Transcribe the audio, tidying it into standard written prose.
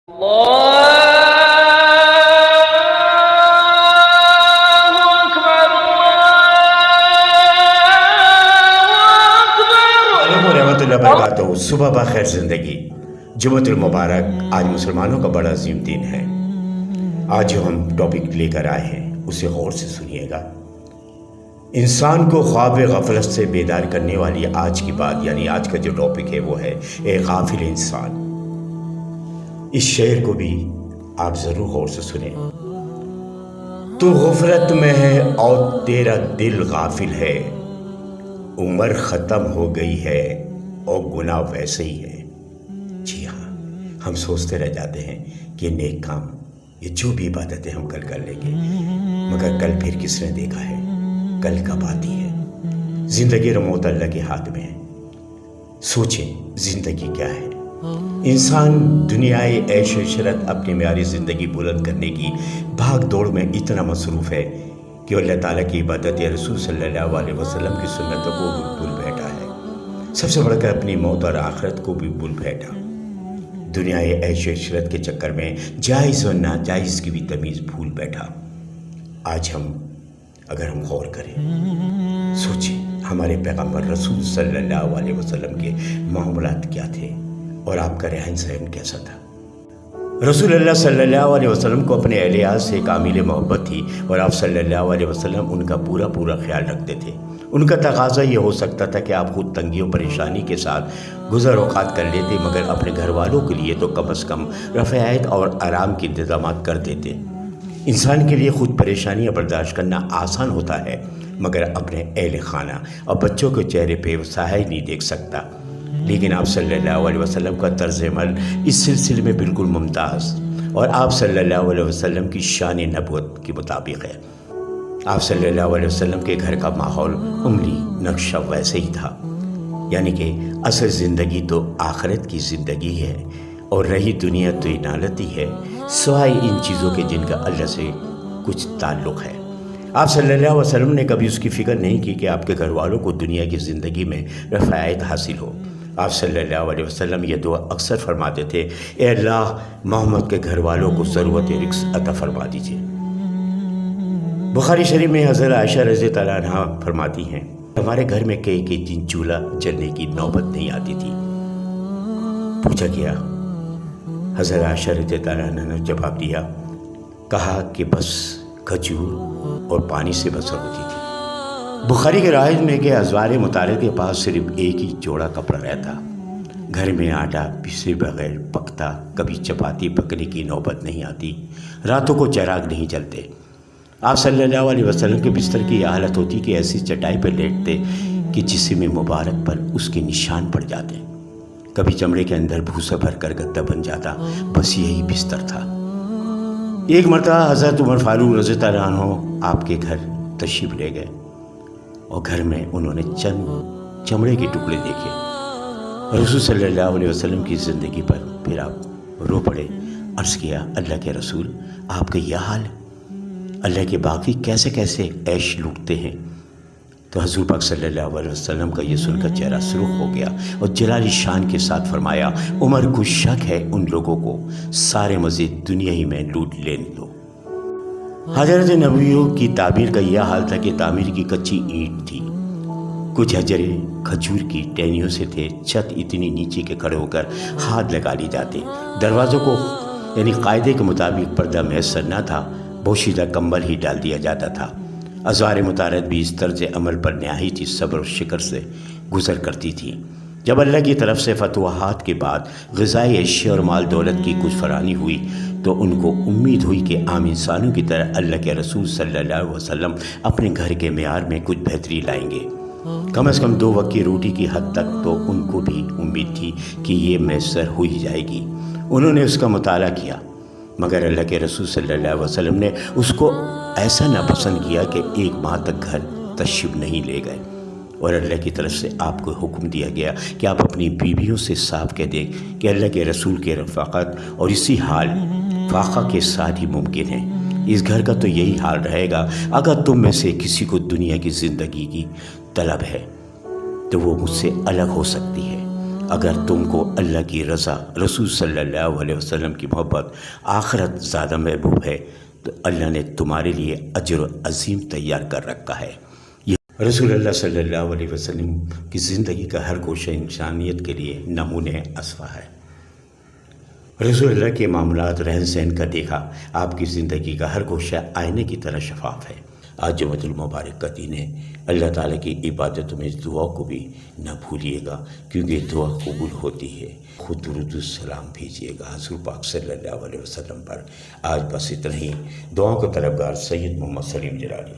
صبح بخیر زندگی جمعۃ المبارک آج مسلمانوں کا بڑا عظیم دن ہے۔ آج جو ہم ٹاپک لے کر آئے ہیں اسے غور سے سنیے گا۔ انسان کو خواب غفلت سے بیدار کرنے والی آج کی بات یعنی آج کا جو ٹاپک ہے وہ ہے اے غافل انسان۔ اس شعر کو بھی آپ ضرور غور سے سنیں۔ تو غفلت میں ہے اور تیرا دل غافل ہے، عمر ختم ہو گئی ہے اور گناہ ویسے ہی ہے۔ جی ہاں، ہم سوچتے رہ جاتے ہیں کہ نیک کام، یہ جو بھی عبادتیں ہم کل کر لیں گے، مگر کل پھر کس نے دیکھا ہے؟ کل کب آتی ہے؟ زندگی اور موت اللہ کے ہاتھ میں ہے۔ سوچیں زندگی کیا ہے؟ انسان دنیائے عیش و عشرت اپنی معیاری زندگی بلند کرنے کی بھاگ دوڑ میں اتنا مصروف ہے کہ اللہ تعالیٰ کی عبادت یا رسول صلی اللہ علیہ وسلم کی سنتوں کو بھی بھول بیٹھا ہے۔ سب سے بڑھ کر اپنی موت اور آخرت کو بھی بھول بیٹھا۔ دنیائے عیش و عشرت کے چکر میں جائز و ناجائز کی بھی تمیز بھول بیٹھا۔ آج اگر ہم غور کریں، سوچیں ہمارے پیغمبر رسول صلی اللہ علیہ وسلم کے معاملات کیا تھے اور آپ کا رہن سہن کیسا تھا۔ رسول اللہ صلی اللہ علیہ وسلم کو اپنے اہلیات سے کامل محبت تھی اور آپ صلی اللہ علیہ وسلم ان کا پورا خیال رکھتے تھے۔ ان کا تقاضا یہ ہو سکتا تھا کہ آپ خود تنگیوں پریشانی کے ساتھ گزر اوقات کر لیتے، مگر اپنے گھر والوں کے لیے تو کم از کم رفاہیت اور آرام کے انتظامات کر دیتے۔ انسان کے لیے خود پریشانیاں برداشت کرنا آسان ہوتا ہے، مگر اپنے اہل خانہ اور بچوں کے چہرے پہ سایہ نہیں دیکھ سکتا۔ لیکن آپ صلی اللہ علیہ وسلم کا طرز عمل اس سلسلے میں بالکل ممتاز اور آپ صلی اللہ علیہ وسلم کی شان نبوت کے مطابق ہے۔ آپ صلی اللہ علیہ وسلم کے گھر کا ماحول عملی نقشہ ویسے ہی تھا، یعنی کہ اصل زندگی تو آخرت کی زندگی ہے اور رہی دنیا تو انالت ہی ہے، سوائے ان چیزوں کے جن کا اللہ سے کچھ تعلق ہے۔ آپ صلی اللہ علیہ وسلم نے کبھی اس کی فکر نہیں کی کہ آپ کے گھر والوں کو دنیا کی زندگی میں رفاہیت حاصل ہو۔ آپ صلی اللہ علیہ وسلم یہ دعا اکثر فرماتے تھے، اے اللہ محمد کے گھر والوں کو ضرورت رزق عطا فرما دیجیے۔ بخاری شریف میں حضرت عائشہ رضی اللہ عنہا فرماتی ہیں، ہمارے گھر میں کئی دن چولہا جلنے کی نوبت نہیں آتی تھی۔ پوچھا گیا، حضرت عائشہ رضی اللہ عنہا نے جواب دیا، کہا کہ بس کھجور اور پانی سے بسر ہوتی تھی۔ بخاری کے روایت میں کہ ازواج مطہرہ کے پاس صرف ایک ہی جوڑا کپڑا رہتا، گھر میں آٹا پیسے بغیر پکتا، کبھی چپاتی پکنے کی نوبت نہیں آتی، راتوں کو چراغ نہیں جلتے۔ آپ صلی اللہ علیہ وسلم کے بستر کی یہ حالت ہوتی کہ ایسی چٹائی پر لیٹتے کہ جسم مبارک پر اس کے نشان پڑ جاتے، کبھی چمڑے کے اندر بھوسا بھر کر گدا بن جاتا، بس یہی بستر تھا۔ ایک مرتبہ حضرت عمر فاروق رضی اللہ عنہ آپ کے گھر تشریف لے گئے اور گھر میں انہوں نے چند چمڑے کے ٹکڑے دیکھے۔ رسول صلی اللہ علیہ وسلم کی زندگی پر پھر آپ رو پڑے، عرض کیا، اللہ کے رسول آپ کا یہ حال، اللہ کے باقی کیسے عیش لوٹتے ہیں؟ تو حضور پاک صلی اللہ علیہ وسلم کا یہ سن کر چہرہ سرخ ہو گیا اور جلالی شان کے ساتھ فرمایا، عمر کو شک ہے ان لوگوں کو سارے مزے دنیا ہی میں لوٹ لینے دو۔ حضرت نبیوں کی تعبیر کا یہ حال تھا کہ تعمیر کی کچی اینٹ تھی، کچھ حجرے کھجور کی ٹہنیوں سے تھے، چھت اتنی نیچے کے کھڑے ہو کر ہاتھ لگا لی جاتے، دروازوں کو یعنی قاعدے کے مطابق پردہ میسر نہ تھا، پوشیدہ کمبل ہی ڈال دیا جاتا تھا۔ ازواج مطہرہ بھی اس طرز عمل پر نہایت ہی صبر و شکر سے گزر کرتی تھیں۔ جب اللہ کی طرف سے فتوحات کے بعد غذائی اشیاء اور مال دولت کی کچھ فراہمی ہوئی تو ان کو امید ہوئی کہ عام انسانوں کی طرح اللہ کے رسول صلی اللہ علیہ وسلم اپنے گھر کے معیار میں کچھ بہتری لائیں گے۔ کم از کم 2 وقت کی روٹی کی حد تک تو ان کو بھی امید تھی کہ یہ میسر ہو ہی جائے گی۔ انہوں نے اس کا مطالعہ کیا، مگر اللہ کے رسول صلی اللہ علیہ وسلم نے اس کو ایسا ناپسند کیا کہ 1 ماہ تک گھر تشریف نہیں لے گئے، اور اللہ کی طرف سے آپ کو حکم دیا گیا کہ آپ اپنی بیویوں سے صاف کہہ دیں کہ اللہ کے رسول کے رفاقت اور اسی حال فاقہ کے ساتھ ہی ممکن ہے۔ اس گھر کا تو یہی حال رہے گا اگر تم میں سے کسی کو دنیا کی زندگی کی طلب ہے تو وہ مجھ سے الگ ہو سکتی ہے، اگر تم کو اللہ کی رضا، رسول صلی اللہ علیہ وسلم کی محبت، آخرت زیادہ محبوب ہے تو اللہ نے تمہارے لیے اجر عظیم تیار کر رکھا ہے۔ یہ رسول اللہ صلی اللہ علیہ وسلم کی زندگی کا ہر گوشہ انسانیت کے لیے نمونۂ اسوہ ہے۔ رسول اللہ کے معاملات، رہن سہن کا دیکھا، آپ کی زندگی کا ہر گوشہ آئینے کی طرح شفاف ہے۔ آج جمعۃ المبارک کا دن ہے، اللہ تعالیٰ کی عبادتوں میں اس دعا کو بھی نہ بھولیے گا، کیونکہ دعا قبول ہوتی ہے۔ خود درود السلام بھیجیے گا حضور پاک صلی اللہ علیہ وسلم پر۔ آج بس اتنا ہی۔ دعاؤں کا طلبگار سید محمد سلیم جلالی۔